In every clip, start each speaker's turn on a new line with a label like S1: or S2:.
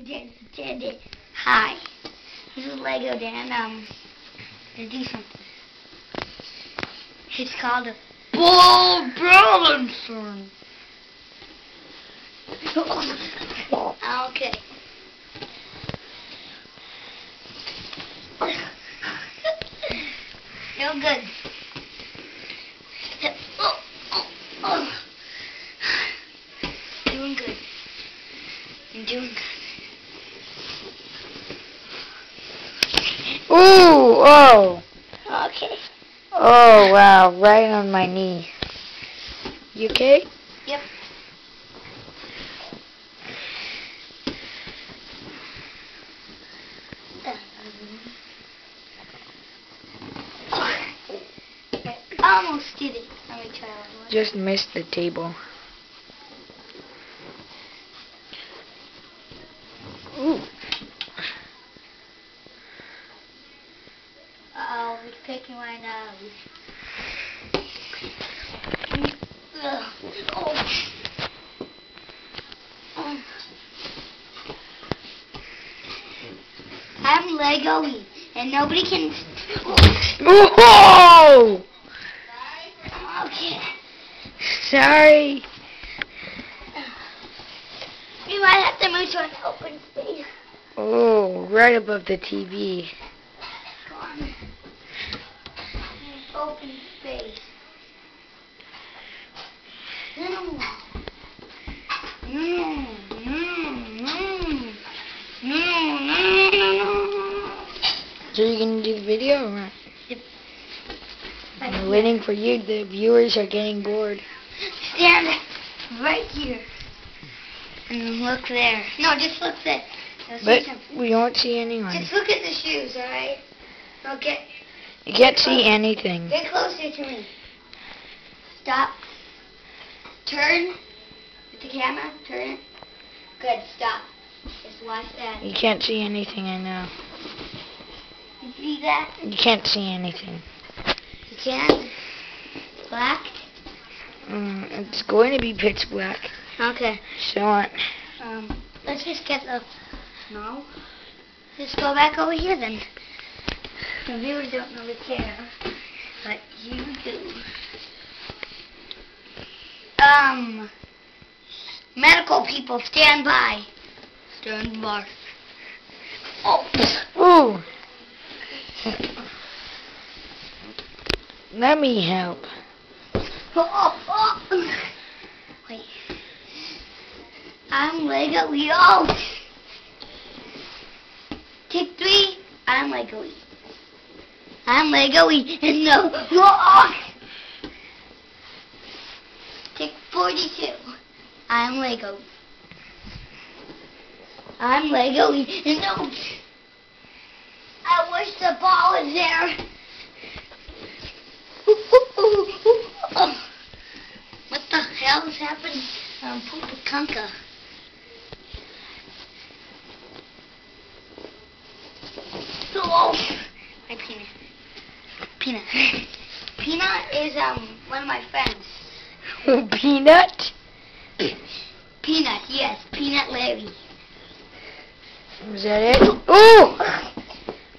S1: did. Hi. This is Lego Dan. To do something. It's called a ball balancing. Okay. Feel good. Doing good. I'm doing good.
S2: Ooh, oh.
S1: Okay.
S2: Oh, wow, right on my knee. You okay?
S1: Yep. I almost did it. Let me try one more.
S2: Just missed the table. Ooh.
S1: Uh-oh, he's picking my nose. I'm Lego-y, and nobody can...
S2: Whoa!
S1: Okay.
S2: Sorry.
S1: We might have to move to an open space.
S2: Oh, right above the TV.
S1: Go on. Open space.
S2: So you gonna do the video or what?
S1: Yep.
S2: I'm waiting for you. The viewers are getting bored.
S1: Stand right here. And look there. No, just look there.
S2: But we don't see anyone.
S1: Just look at the shoes, alright? Okay.
S2: You can't see anything.
S1: Get closer to me. Stop. Turn. With the camera. Turn it. Good. Stop. Just watch that.
S2: You can't see anything, I know.
S1: You see that?
S2: You can't see anything.
S1: You can. Black?
S2: It's going to be pitch black.
S1: Okay.
S2: So on.
S1: Let's just get the... No. Just go back over here then. The viewers don't really care. But you do. Medical people, stand by. Stand by.
S2: Ooh. Let me help.
S1: Wait. I'm Lego-y. Oh. Take 3. I'm Lego-y. I'm Lego-y. And no. Take 42. I'm Lego. I'm Lego-y. And no. I wish the ball was there. What the hell is happening? Pupakunka. Oh, my peanut. Peanut. Peanut is one of my friends.
S2: Peanut?
S1: Peanut, yes, Peanut Larry.
S2: Is that it? Ooh!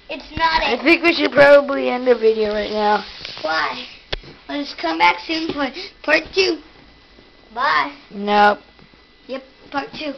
S1: It's not
S2: I
S1: it.
S2: think we should probably end the video right now.
S1: Why? Let's come back soon for part 2. Bye.
S2: Nope.
S1: Yep, part 2.